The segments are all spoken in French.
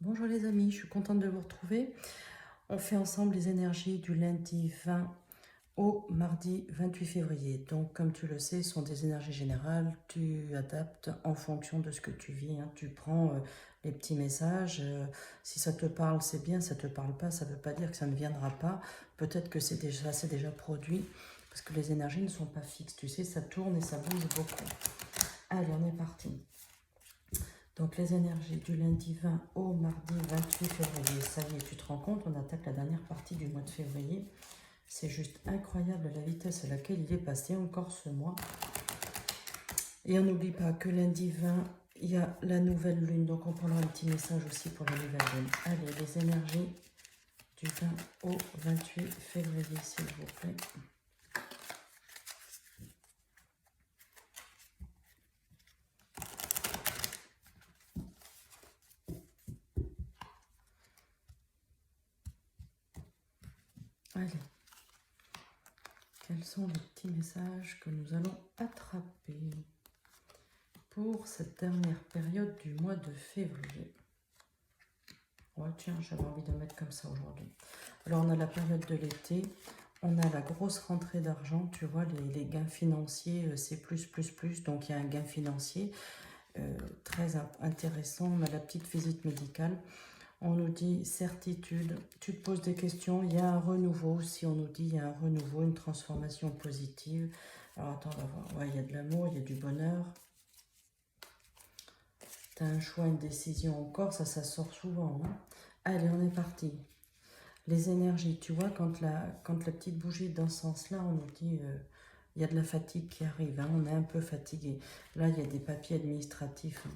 Bonjour les amis, je suis contente de vous retrouver. On fait ensemble les énergies du lundi 20 au mardi 28 février. Donc comme tu le sais, ce sont des énergies générales. Tu adaptes en fonction de ce que tu vis. Tu prends les petits messages. Si ça te parle, c'est bien. Ça ne te parle pas, ça ne veut pas dire que ça ne viendra pas. Peut-être que c'est déjà produit. Parce que les énergies ne sont pas fixes. Tu sais, ça tourne et ça bouge beaucoup. Allez, on est parti. Donc les énergies du lundi 20 au mardi 28 février, ça y est, tu te rends compte, on attaque la dernière partie du mois de février. C'est juste incroyable la vitesse à laquelle il est passé encore ce mois. Et on n'oublie pas que lundi 20, il y a la nouvelle lune, donc on prendra un petit message aussi pour la nouvelle lune. Allez, les énergies du 20 au 28 février, s'il vous plaît. Allez, quels sont les petits messages que nous allons attraper pour cette dernière période du mois de février? Ouais, tiens, j'avais envie de mettre comme ça aujourd'hui. Alors, on a la période de l'été, on a la grosse rentrée d'argent, tu vois, les gains financiers, c'est plus, donc il y a un gain financier très intéressant. On a la petite visite médicale. On nous dit certitude, tu te poses des questions, il y a un renouveau aussi, on nous dit il y a un renouveau, une transformation positive. Alors attends, on va voir, ouais, il y a de l'amour, il y a du bonheur. Tu as un choix, une décision encore, ça sort souvent. Allez, on est parti. Les énergies, tu vois, quand la petite bougie dans ce sens-là, on nous dit il y a de la fatigue qui arrive, on est un peu fatigué. Là, il y a des papiers administratifs.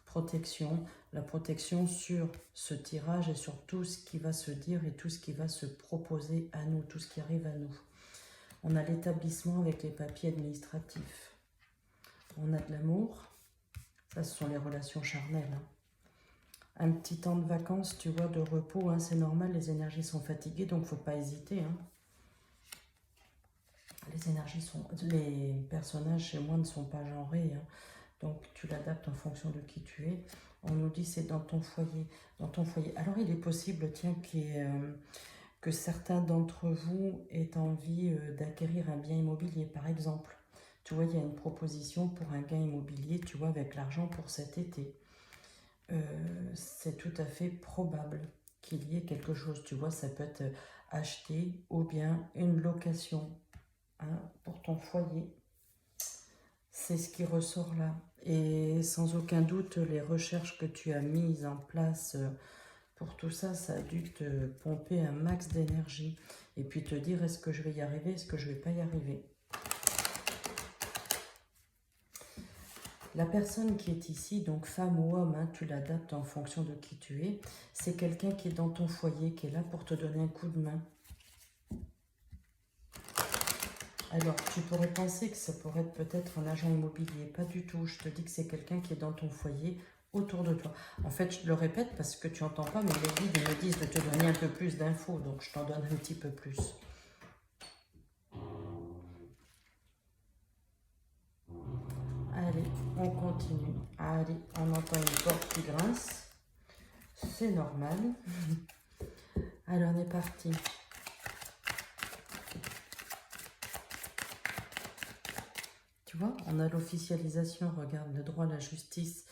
Protection, la protection sur ce tirage et sur tout ce qui va se dire et tout ce qui va se proposer à nous, tout ce qui arrive à nous. On a l'établissement avec les papiers administratifs. On a de l'amour, ça ce sont les relations charnelles. Un petit temps de vacances, tu vois, de repos, c'est normal, les énergies sont fatiguées, donc il ne faut pas hésiter. Les personnages chez moi ne sont pas genrés, donc tu l'adaptes en fonction de qui tu es. On nous dit c'est dans ton foyer. Alors il est possible, tiens, que certains d'entre vous aient envie d'acquérir un bien immobilier, par exemple. Tu vois, il y a une proposition pour un gain immobilier, tu vois, avec l'argent pour cet été. C'est tout à fait probable qu'il y ait quelque chose, tu vois, ça peut être acheté ou bien une location pour ton foyer. C'est ce qui ressort là. Et sans aucun doute, les recherches que tu as mises en place pour tout ça, ça a dû te pomper un max d'énergie. Et puis te dire, est-ce que je vais y arriver, est-ce que je ne vais pas y arriver? La personne qui est ici, donc femme ou homme, tu l'adaptes en fonction de qui tu es. C'est quelqu'un qui est dans ton foyer, qui est là pour te donner un coup de main. Alors, tu pourrais penser que ça pourrait être peut-être un agent immobilier. Pas du tout. Je te dis que c'est quelqu'un qui est dans ton foyer, autour de toi. En fait, je le répète parce que tu n'entends pas, mais les guides me disent de te donner un peu plus d'infos. Donc, je t'en donne un petit peu plus. Allez, on continue. Allez, on entend une porte qui grince. C'est normal. Allez, on est parti. Tu vois, on a l'officialisation, regarde, le droit, la justice,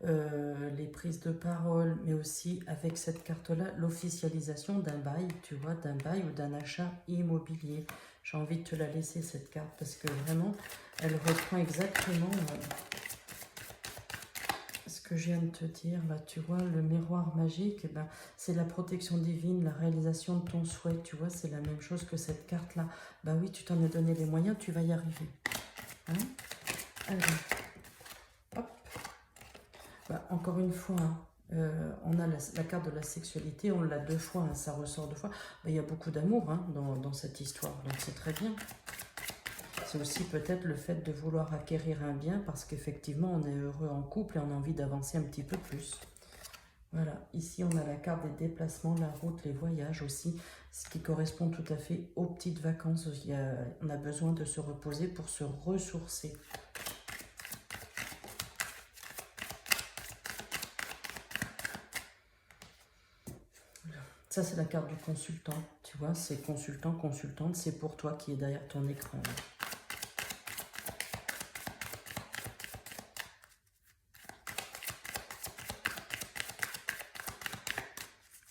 les prises de parole, mais aussi avec cette carte-là, l'officialisation d'un bail, tu vois, d'un bail ou d'un achat immobilier. J'ai envie de te la laisser, cette carte, parce que vraiment, elle reprend exactement ce que je viens de te dire. Là, tu vois, le miroir magique, c'est la protection divine, la réalisation de ton souhait, tu vois, c'est la même chose que cette carte-là. Bah oui, tu t'en as donné les moyens, tu vas y arriver. Allez. Hop. Encore une fois, on a la carte de la sexualité, on l'a 2 fois, ça ressort 2 fois. Il y a beaucoup d'amour dans cette histoire, donc c'est très bien. C'est aussi peut-être le fait de vouloir acquérir un bien parce qu'effectivement on est heureux en couple et on a envie d'avancer un petit peu plus. Voilà, ici on a la carte des déplacements, la route, les voyages aussi, ce qui correspond tout à fait aux petites vacances. On a besoin de se reposer pour se ressourcer. Ça, c'est la carte du consultant. Tu vois, c'est consultant, consultante. C'est pour toi qui est derrière ton écran.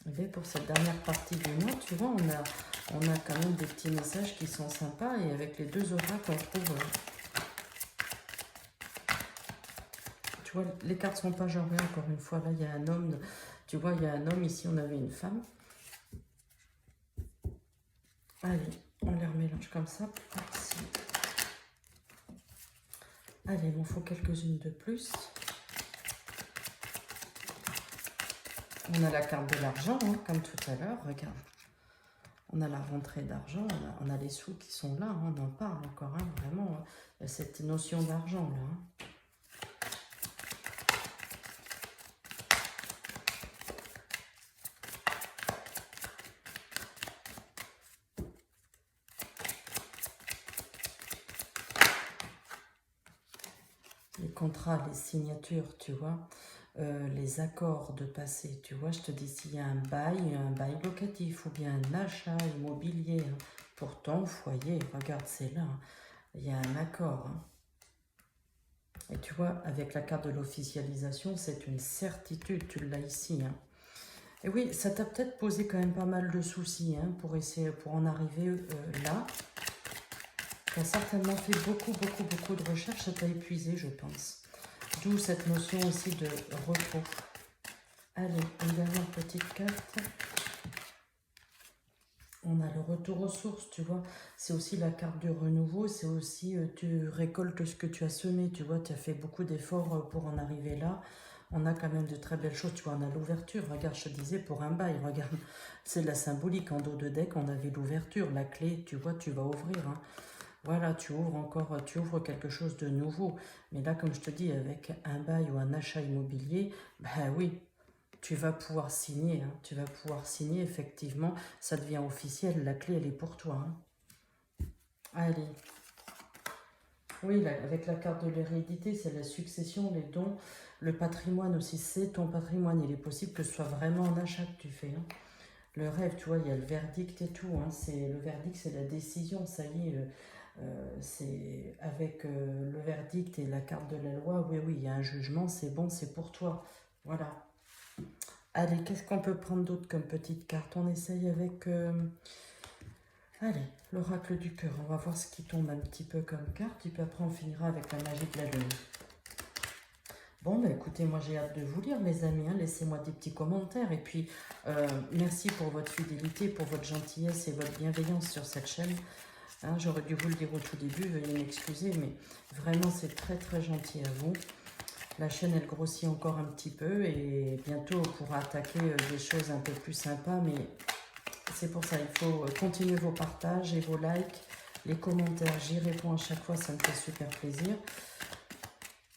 Et pour cette dernière partie du mois, tu vois, on a quand même des petits messages qui sont sympas. Et avec les deux oracles, on trouve... tu vois, les cartes sont pas genrées, encore une fois. Là, il y a un homme. Tu vois, il y a un homme. Ici, on avait une femme. Allez, on les remélange comme ça. Ici. Allez, il m'en faut quelques-unes de plus. On a la carte de l'argent, hein, comme tout à l'heure. Regarde. On a la rentrée d'argent, on a les sous qui sont là, hein, on en parle encore, hein, vraiment. Il y a cette notion d'argent là. Hein. Les contrats, les signatures, tu vois, les accords de passé, tu vois, je te dis s'il y a un bail locatif ou bien un achat immobilier hein, pour ton foyer, regarde, c'est là, hein, il y a un accord. Hein. Et tu vois, avec la carte de l'officialisation, c'est une certitude, tu l'as ici. Hein. Et oui, ça t'a peut-être posé quand même pas mal de soucis hein, pour en arriver là. Tu as certainement fait beaucoup de recherches, ça t'a épuisé, je pense. D'où cette notion aussi de repos. Allez, une dernière petite carte. On a le retour aux sources, tu vois. C'est aussi la carte du renouveau. C'est aussi, tu récoltes ce que tu as semé, tu vois. Tu as fait beaucoup d'efforts pour en arriver là. On a quand même de très belles choses, tu vois. On a l'ouverture. Regarde, je te disais, pour un bail, regarde. C'est de la symbolique. En dos de deck, on avait l'ouverture. La clé, tu vois, tu vas ouvrir, hein. Voilà, tu ouvres quelque chose de nouveau. Mais là, comme je te dis, avec un bail ou un achat immobilier, ben oui, tu vas pouvoir signer. Hein, tu vas pouvoir signer, effectivement. Ça devient officiel. La clé, elle est pour toi. Hein. Allez. Oui, là, avec la carte de l'hérédité, c'est la succession, les dons, le patrimoine aussi. C'est ton patrimoine. Il est possible que ce soit vraiment un achat que tu fais. Hein. Le rêve, tu vois, il y a le verdict et tout. Hein, le verdict, c'est la décision. Ça y est. C'est avec le verdict et la carte de la loi, oui, il y a un jugement, c'est bon, c'est pour toi. Voilà. Allez, qu'est-ce qu'on peut prendre d'autre comme petite carte? On essaye avec... allez, l'oracle du cœur. On va voir ce qui tombe un petit peu comme carte. Et puis après, on finira avec la magie de la lune. Bon, bah écoutez, moi j'ai hâte de vous lire, les amis. Hein. Laissez-moi des petits commentaires. Et puis, merci pour votre fidélité, pour votre gentillesse et votre bienveillance sur cette chaîne. Hein, j'aurais dû vous le dire au tout début, veuillez m'excuser, mais vraiment c'est très gentil à vous. La chaîne elle grossit encore un petit peu et bientôt on pourra attaquer des choses un peu plus sympas, mais c'est pour ça, il faut continuer vos partages et vos likes, les commentaires, j'y réponds à chaque fois, ça me fait super plaisir.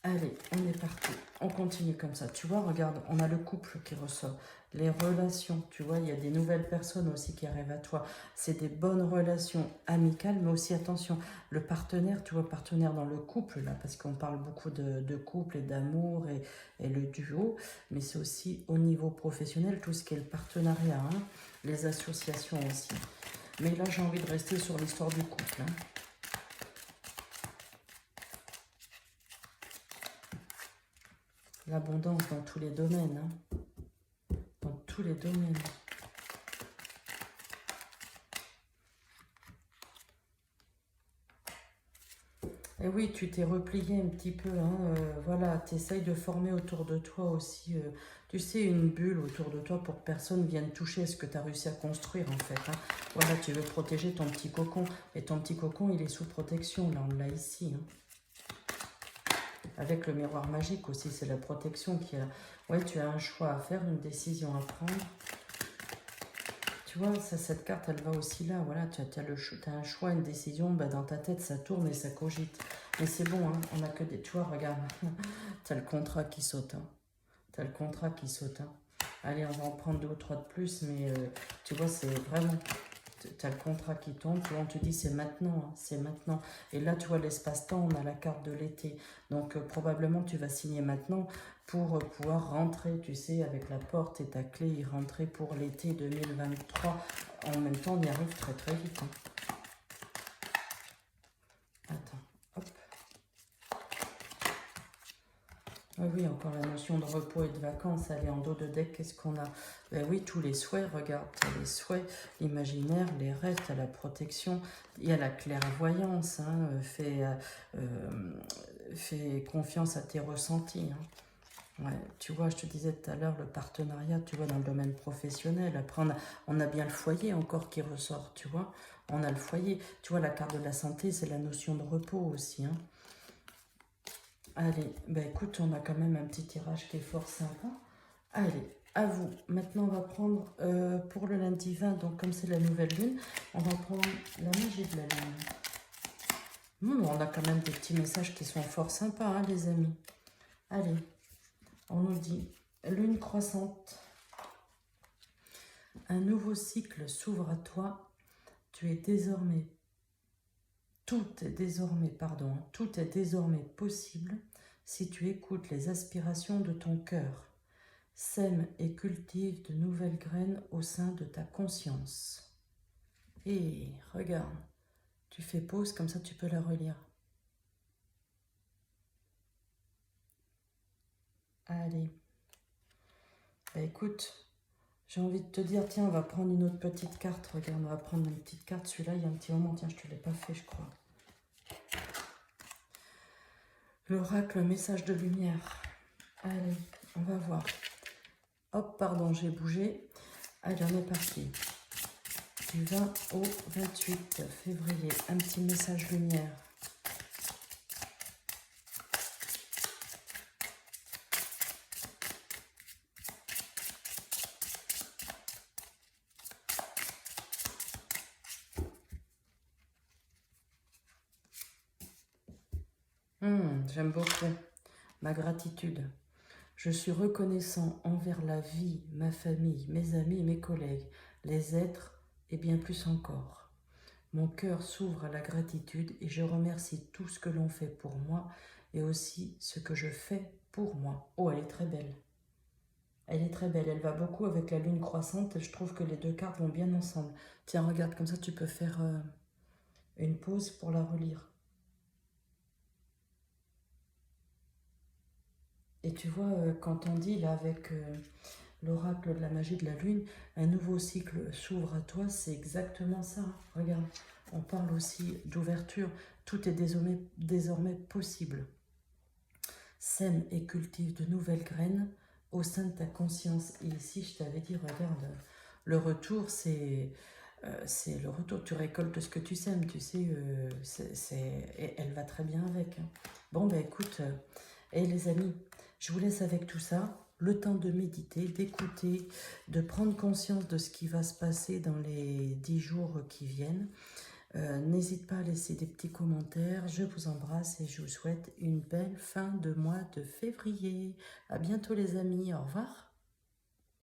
Allez, on est parti, on continue comme ça. Tu vois, regarde, on a le couple qui ressort, les relations, tu vois, il y a des nouvelles personnes aussi qui arrivent à toi. C'est des bonnes relations amicales, mais aussi, attention, le partenaire, tu vois, partenaire dans le couple, là, parce qu'on parle beaucoup de couple et d'amour et le duo, mais c'est aussi au niveau professionnel, tout ce qui est le partenariat, hein, les associations aussi. Mais là, j'ai envie de rester sur l'histoire du couple, hein. L'abondance dans tous les domaines, hein. Dans tous les domaines. Et oui, tu t'es replié un petit peu, hein, voilà, tu essayes de former autour de toi aussi, tu sais, une bulle autour de toi pour que personne vienne toucher ce que tu as réussi à construire en fait. Hein. Voilà, tu veux protéger ton petit cocon, et ton petit cocon, il est sous protection, là, on l'a ici. Hein. Avec le miroir magique aussi, c'est la protection qui a... Ouais, tu as un choix à faire, une décision à prendre. Tu vois, ça, cette carte, elle va aussi là. Voilà, tu as un choix, une décision. Bah, dans ta tête, ça tourne et ça cogite. Mais c'est bon, hein, on n'a que des... Tu vois, regarde, tu as le contrat qui saute. Hein. Tu as le contrat qui saute. Hein. Allez, on va en prendre 2 ou 3 de plus. Mais tu vois, c'est vraiment... tu as le contrat qui tombe, tu vois, on te dit c'est maintenant, hein, c'est maintenant. Et là, tu vois, l'espace-temps, on a la carte de l'été. Donc, probablement, tu vas signer maintenant pour pouvoir rentrer, tu sais, avec la porte et ta clé, y rentrer pour l'été 2023. En même temps, on y arrive très très vite. Hein. Attends, hop. Ah oui, encore la notion de repos et de vacances. Allez, en dos de deck, qu'est-ce qu'on a? Ben oui, tous les souhaits, regarde, les souhaits imaginaires, les rêves, à la protection, il y a la clairvoyance, hein, fais confiance à tes ressentis. Hein. Ouais, tu vois, je te disais tout à l'heure, le partenariat, tu vois, dans le domaine professionnel. Après, on a bien le foyer encore qui ressort, tu vois. On a le foyer. Tu vois, la carte de la santé, c'est la notion de repos aussi, hein. Allez, ben écoute, on a quand même un petit tirage qui est fort sympa. Allez, à vous. Maintenant, on va prendre pour le lundi 20, donc comme c'est la nouvelle lune, on va prendre la magie de la lune. On a quand même des petits messages qui sont fort sympas, hein, les amis. Allez, on nous dit lune croissante. Un nouveau cycle s'ouvre à toi. Tu es désormais, tout est désormais possible si tu écoutes les aspirations de ton cœur. Sème et cultive de nouvelles graines au sein de ta conscience. Et regarde, tu fais pause, comme ça tu peux la relire. Allez. Bah écoute, j'ai envie de te dire, tiens, on va prendre une autre petite carte. Regarde, on va prendre une petite carte. Celui-là, il y a un petit moment, tiens, je ne te l'ai pas fait, je crois. L'oracle, message de lumière. Allez, on va voir. Hop, pardon, j'ai bougé. Allez, on est parti. Du 20 au 28 février, un petit message lumière. J'aime beaucoup. Ma gratitude. Je suis reconnaissant envers la vie, ma famille, mes amis, mes collègues, les êtres et bien plus encore. Mon cœur s'ouvre à la gratitude et je remercie tout ce que l'on fait pour moi et aussi ce que je fais pour moi. Oh, elle est très belle. Elle est très belle. Elle va beaucoup avec la lune croissante. Je trouve que les deux cartes vont bien ensemble. Tiens, regarde, comme ça tu peux faire une pause pour la relire. Et tu vois, quand on dit là avec l'oracle de la magie de la lune, un nouveau cycle s'ouvre à toi, c'est exactement ça. Regarde, on parle aussi d'ouverture. Tout est désormais possible. Sème et cultive de nouvelles graines au sein de ta conscience. Et ici, je t'avais dit, regarde, le retour, c'est le retour. Tu récoltes ce que tu sèmes, tu sais, et elle va très bien avec. Hein. Bon, ben écoute, et les amis, je vous laisse avec tout ça. Le temps de méditer, d'écouter, de prendre conscience de ce qui va se passer dans les 10 jours qui viennent. N'hésite pas à laisser des petits commentaires. Je vous embrasse et je vous souhaite une belle fin de mois de février. À bientôt les amis. Au revoir.